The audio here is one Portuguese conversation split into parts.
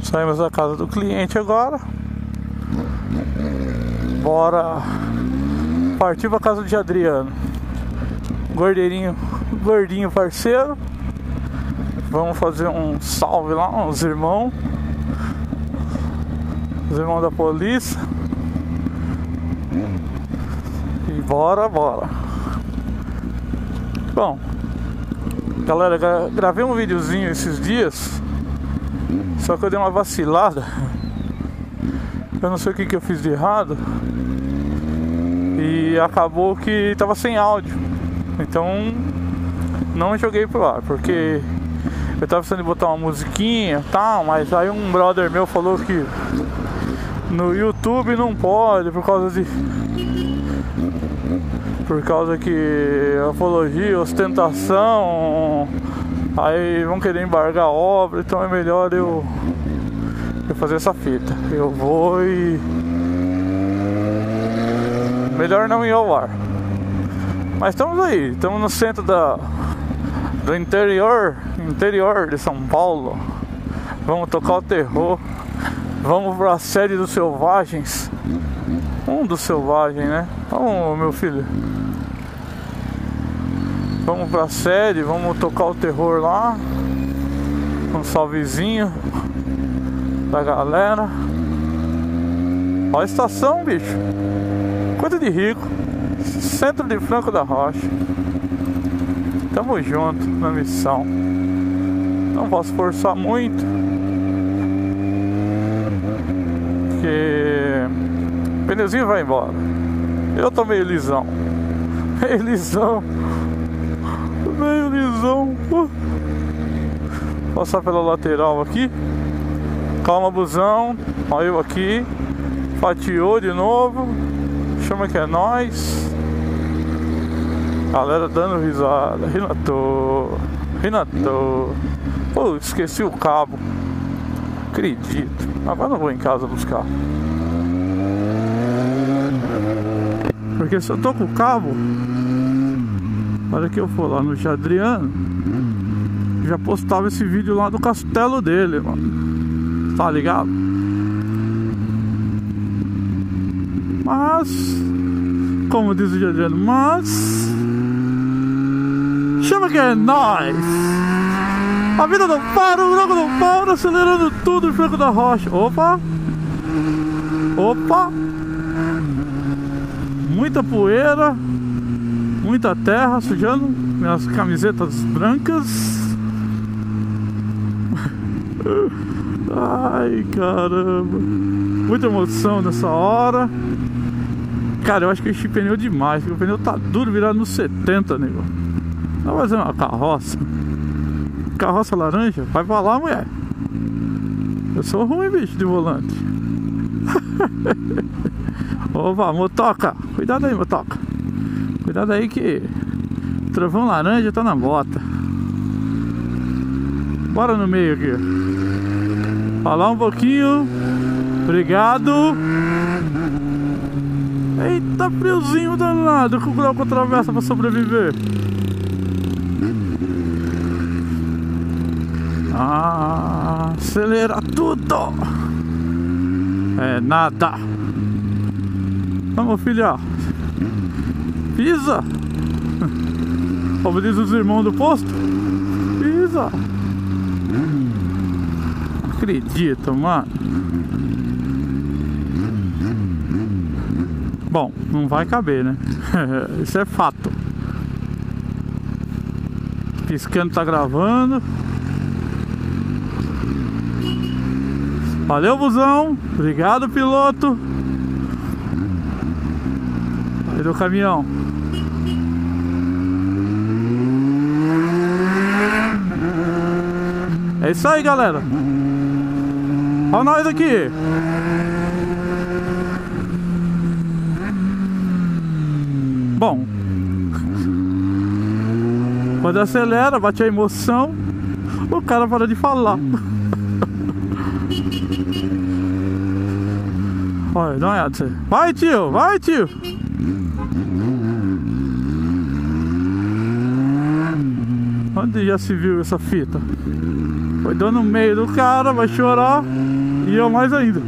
Saímos da casa do cliente agora. Bora partir pra casa de Adriano. Gordinho parceiro. Vamos fazer um salve lá, uns irmãos. Os irmãos da polícia. E bora. Bom, galera, gravei um videozinho esses dias. Só que eu dei uma vacilada. Eu não sei o que eu fiz de errado. E acabou que tava sem áudio. Então não joguei pro ar, porque eu tava precisando de botar uma musiquinha e tal. Mas aí um brother meu falou que no YouTube não pode, por causa que apologia, ostentação, aí vão querer embargar a obra. Então é melhor eu fazer essa fita. Eu vou e melhor não ir ao ar. Mas estamos aí, estamos no centro do interior de São Paulo. Vamos tocar o terror. Vamos pra sede dos Selvagens. Um dos Selvagens, né? Vamos, meu filho. Vamos pra sede, vamos tocar o terror lá. Um salvezinho da galera. Olha a estação, bicho. Coisa de rico. Centro de Franco da Rocha. Tamo junto na missão. Não posso forçar muito, porque o pneuzinho vai embora. Eu tô meio lisão. Passar pela lateral aqui. Calma, busão. Olha eu aqui. Fatiou de novo. Chama que é nóis. Galera dando risada. Renato. Pô, esqueci o cabo. Acredito. Agora não vou em casa buscar. Porque se eu tô com o cabo, na hora que eu for lá no Adriano, já postava esse vídeo lá do castelo dele, mano. Tá ligado? Mas, como diz o Adriano, chama que é nóis! A vida não para, o jogo não para, acelerando tudo em Franco da Rocha. Opa! Muita poeira, muita terra sujando minhas camisetas brancas. Ai, caramba! Muita emoção nessa hora. Cara, eu acho que eu enchi pneu demais. O pneu tá duro, virado nos 70, nego. Vamos fazer uma carroça. Carroça laranja? Vai pra lá, mulher. Eu sou ruim, bicho, de volante. Opa, motoca. Cuidado aí, motoca. Cuidado aí que o trovão laranja tá na bota. Bora no meio aqui. Falar um pouquinho. Obrigado. Eita, friozinho danado. Que o Glauco atravessa pra sobreviver. Acelera tudo. É nada. Vamos, filha. Pisa. Como diz os irmãos do posto. Pisa. Acredito, mano. Bom, não vai caber, né? Isso é fato. Piscando, tá gravando. Valeu, busão. Obrigado, piloto. Aí do caminhão. É isso aí, galera. Olha nós aqui. Bom, quando acelera, bate a emoção, o cara para de falar. Olha, dá uma olhada. Vai, tio, vai, tio. Onde já se viu essa fita? Foi dando no meio do cara, vai chorar. E eu mais ainda.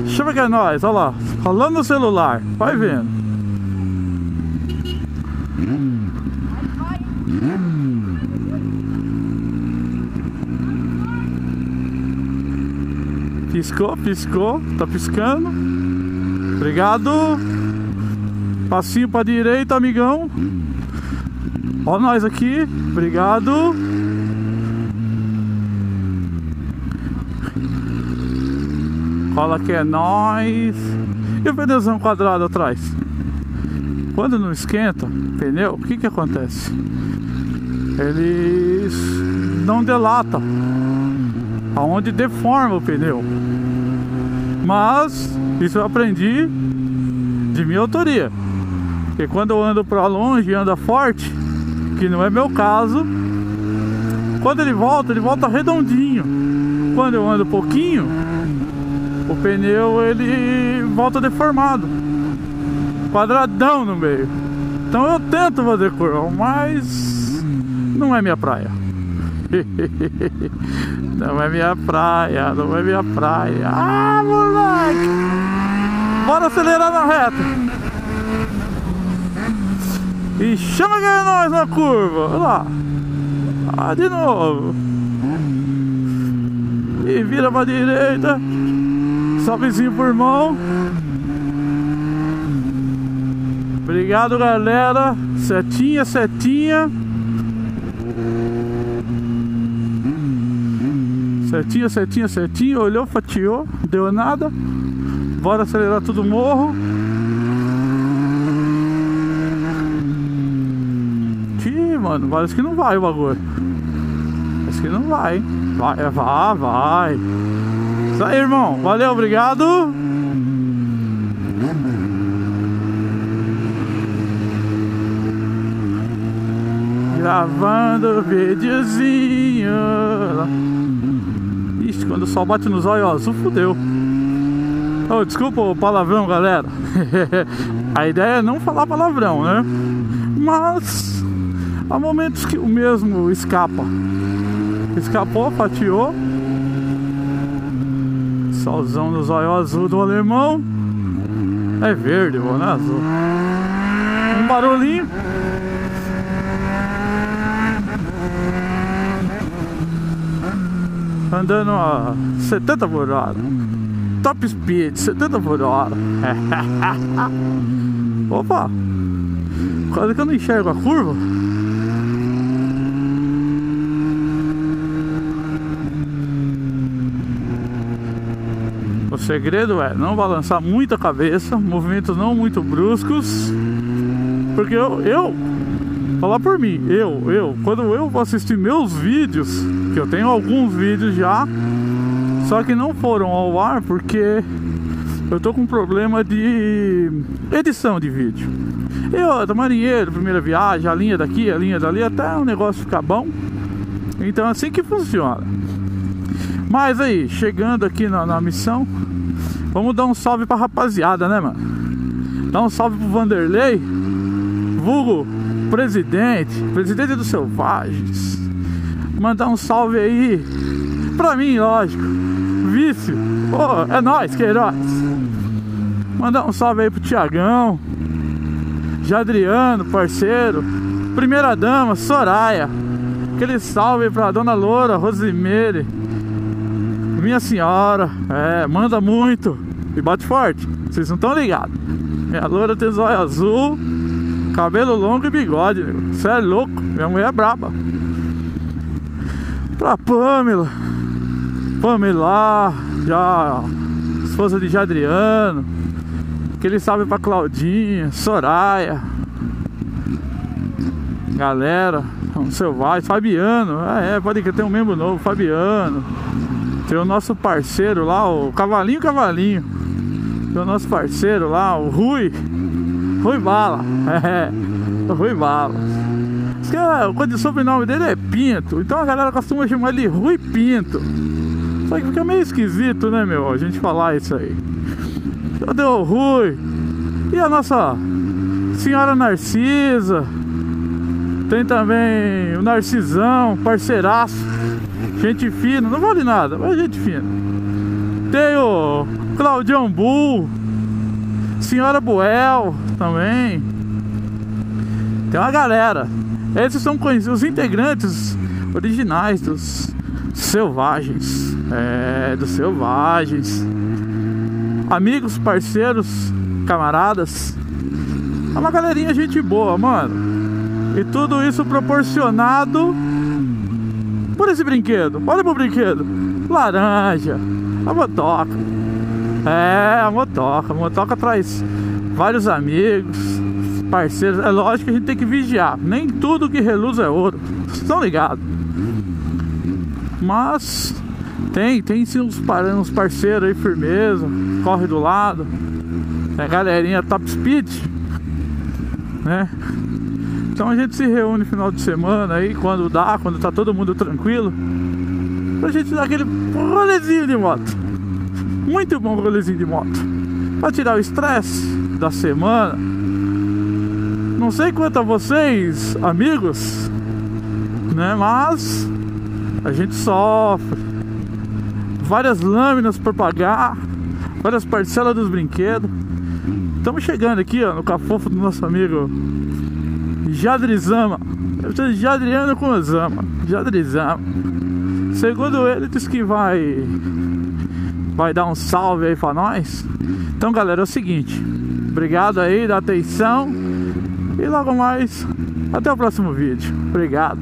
Chama que é nóis, olha lá. Falando no celular, vai vendo. Piscou, piscou, tá piscando. Obrigado. Passinho pra direita, amigão. Ó nós aqui, obrigado. Cola que é nóis. E o pneuzão quadrado atrás? Quando não esquenta pneu, o que que acontece? Eles não delatam, aonde deforma o pneu. Mas isso eu aprendi de minha autoria, porque quando eu ando pra longe e anda forte, que não é meu caso, quando ele volta redondinho. Quando eu ando pouquinho, o pneu ele volta deformado, quadradão no meio. Então eu tento fazer curva, mas não é minha praia. Não é minha praia, não é minha praia. Ah, moleque! Bora acelerar na reta. E chama que é nós na curva. Olha lá. Ah, de novo. E vira pra direita. Salvezinho por mão. Obrigado, galera. Setinha, setinha. Setinha, setinha, setinha. Olhou, fatiou. Deu nada. Bora acelerar tudo morro. Ih, mano, parece que não vai o bagulho. Parece que não vai, hein? Vai. Isso aí, irmão. Valeu, obrigado. Gravando videozinho. Ixi, quando o sol bate nos olhos azul, fudeu. Oh, desculpa o palavrão, galera. A ideia é não falar palavrão, né? Mas há momentos que o mesmo escapa. Escapou, fatiou. Solzão nos olhos azul do alemão. É verde, não é azul. Um barulhinho. Andando a 70 por hora. Top speed, 70 por hora. Opa! Quase que eu não enxergo a curva. O segredo é não balançar muito a cabeça, movimentos não muito bruscos. Porque eu falar por mim, quando eu vou assistir meus vídeos, que eu tenho alguns vídeos já, só que não foram ao ar porque eu tô com problema de edição de vídeo. Eu tô marinheiro, primeira viagem, a linha daqui, a linha dali, até o negócio ficar bom. Então é assim que funciona. Mas aí, chegando aqui na missão, vamos dar um salve pra rapaziada, né, mano? Dar um salve pro Vanderlei, vulgo presidente dos Selvagens. Mandar um salve aí pra mim, lógico, vice. Pô, é nóis, Queiroz. Mandar um salve aí pro Tiagão, Jadriano, parceiro, primeira dama, Soraya. Aquele salve pra Dona Loura, Rosimeire, minha senhora. Manda muito e bate forte. Vocês não estão ligados. Minha loura tem zóio azul, cabelo longo e bigode. Você é louco, minha mulher é braba. Pra Pamela, já esposa de Jadriano. Aquele salve pra Claudinha, Soraya, galera, Selvagem, Fabiano. Pode que tem um membro novo, Fabiano. Tem o nosso parceiro lá, o Cavalinho. Tem o nosso parceiro lá, o Rui Bala. O Rui Bala. O sobrenome dele é Pinto, então a galera costuma chamar ele de Rui Pinto. Só que fica meio esquisito, né, meu, a gente falar isso aí. Cadê o Rui? E a nossa senhora Narcisa? Tem também o Narcisão, parceiraço, gente fina, não vale nada, mas gente fina. Tem o Claudião Bull, Senhora Buell também. Tem uma galera. Esses são os integrantes originais dos Selvagens. Dos Selvagens. Amigos, parceiros, camaradas. É uma galerinha gente boa, mano. E tudo isso proporcionado por esse brinquedo. Olha pro brinquedo. Laranja. A motoca. A motoca. A motoca traz vários amigos, parceiros. É lógico que a gente tem que vigiar. Nem tudo que reluz é ouro. Vocês estão ligados? Mas tem sim uns parceiros aí, firmeza. Corre do lado. Tem a galerinha top speed, né? Então a gente se reúne no final de semana aí, quando dá, quando tá todo mundo tranquilo, pra gente dar aquele rolezinho de moto. Muito bom rolezinho de moto, pra tirar o estresse da semana. Não sei quanto a vocês, amigos, né? Mas a gente sofre. Várias lâminas por pagar, várias parcelas dos brinquedos. Estamos chegando aqui, ó, no cafofo do nosso amigo Jadrizama. Jadriano com Osama. Jadrizama. Segundo ele, disse que vai dar um salve aí pra nós. Então, galera, é o seguinte. Obrigado aí da atenção. E logo mais, até o próximo vídeo. Obrigado.